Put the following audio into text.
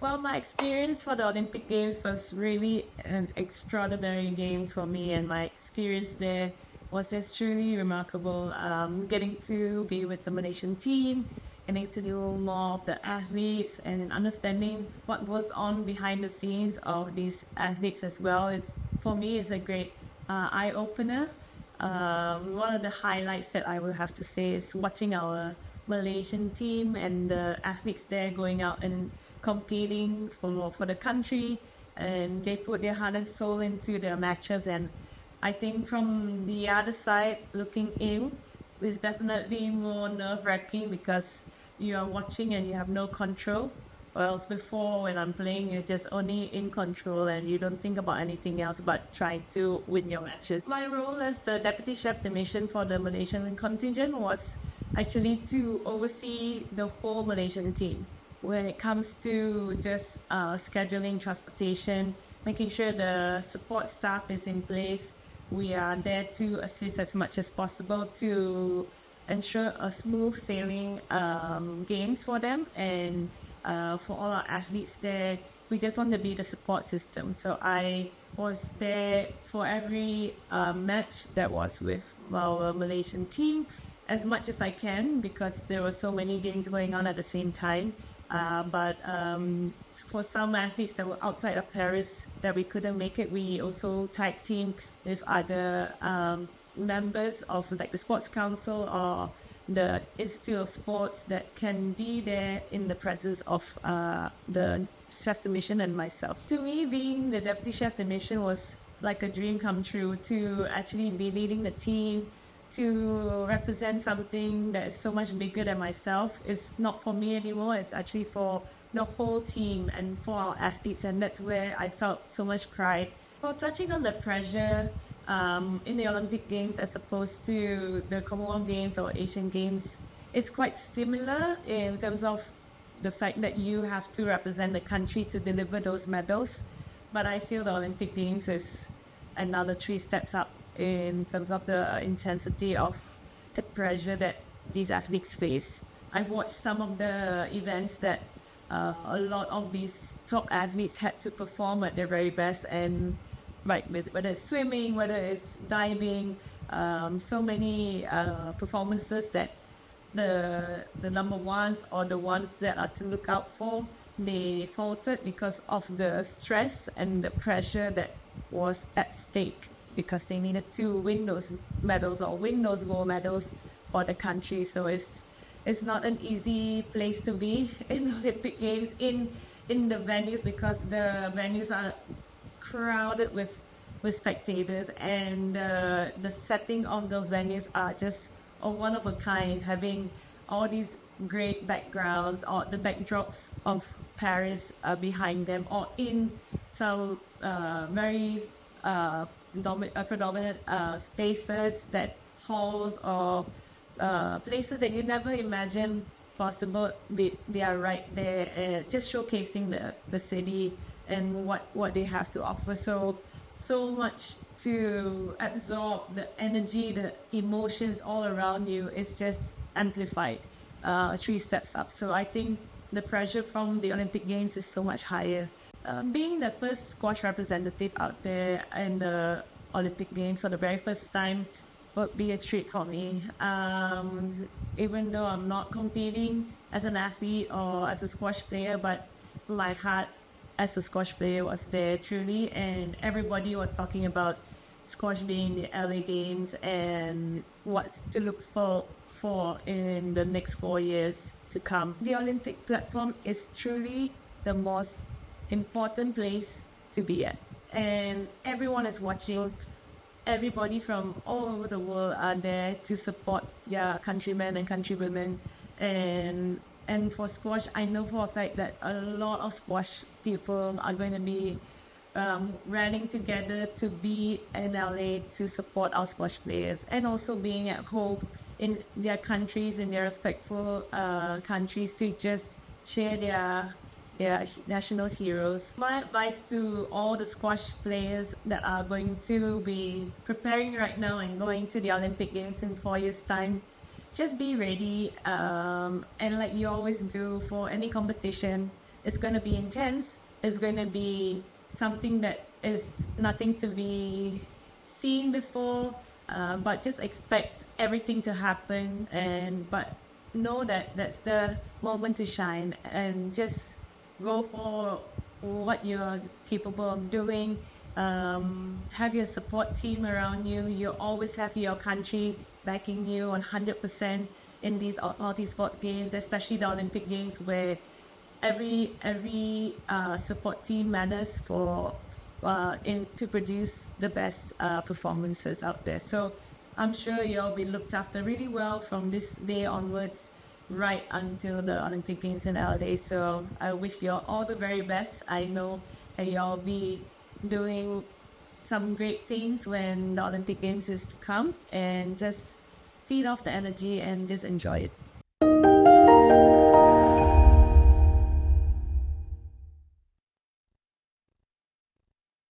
Well, my experience for the Olympic Games was really an extraordinary games for me, and my experience there was just truly remarkable. Getting to be with the Malaysian team, getting to know more of the athletes, and understanding what goes on behind the scenes of these athletes as well. It's for me is a great eye opener. One of the highlights that I will have to say is watching our Malaysian team and the athletes there going out and competing for the country, and they put their heart and soul into their matches. And I think from the other side looking in is definitely more nerve-wracking because you are watching and you have no control. Whereas before, when I'm playing, you're just only in control and you don't think about anything else but trying to win your matches. My role as the Deputy Chef de Mission for the Malaysian contingent was actually to oversee the whole Malaysian team when it comes to just scheduling transportation, making sure the support staff is in place. We are there to assist as much as possible to ensure a smooth sailing games for them, and for all our athletes there, we just want to be the support system. So I was there for every match that was with our Malaysian team as much as I can, because there were so many games going on at the same time. But for some athletes that were outside of Paris that we couldn't make it, we also tag team with other members of like the Sports Council or the Institute of Sports that can be there in the presence of the Chef de Mission and myself. To me, being the Deputy Chef de Mission was like a dream come true, to actually be leading the team, to represent something that is so much bigger than myself. It's not for me anymore, it's actually for the whole team and for our athletes, and that's where I felt so much pride. For touching on the pressure in the Olympic Games as opposed to the Commonwealth Games or Asian Games, it's quite similar in terms of the fact that you have to represent the country to deliver those medals. But I feel the Olympic Games is another 3 steps up in terms of the intensity of the pressure that these athletes face. I've watched some of the events that a lot of these top athletes had to perform at their very best, and right, with whether it's swimming, whether it's diving, so many performances that the number ones or the ones that are to look out for, they faltered because of the stress and the pressure that was at stake, because they needed to win those medals or win those gold medals for the country. So it's not an easy place to be in the Olympic Games in the venues, because the venues are crowded with spectators, and the setting of those venues are just one of a kind, having all these great backgrounds or the backdrops of Paris behind them, or in some very predominant spaces, that halls or places that you never imagined possible. They are right there, just showcasing the city and what they have to offer. So much to absorb, the energy, the emotions all around you is just amplified 3 steps up. So I think the pressure from the Olympic Games is so much higher. Being the first squash representative out there in the Olympic Games for the very first time would be a treat for me. Even though I'm not competing as an athlete or as a squash player, but my heart as a squash player was there truly, and everybody was talking about squash being the LA Games and what to look for in the next 4 years to come. The Olympic platform is truly the most important place to be at, and everyone is watching. Everybody from all over the world are there to support their countrymen and countrywomen, and for squash, I know for a fact that a lot of squash people are going to be rallying together to be in LA to support our squash players, and also being at home in their countries, in their respectful countries, to just share their national heroes. My advice to all the squash players that are going to be preparing right now and going to the Olympic Games in 4 years' time, just be ready, and like you always do for any competition, It's going to be intense. It's going to be something that is nothing to be seen before, but just expect everything to happen, but know that that's the moment to shine, and just go for what you're capable of doing. Have your support team around you. You always have your country backing you 100% in these multi-sport games, especially the Olympic Games, where every support team matters for to produce the best performances out there. So I'm sure you'll be looked after really well from this day onwards, right until the Olympic Games in LA. So I wish you all the very best. I know that you'll be doing some great things when the Olympic Games is to come, and just feed off the energy and just enjoy it.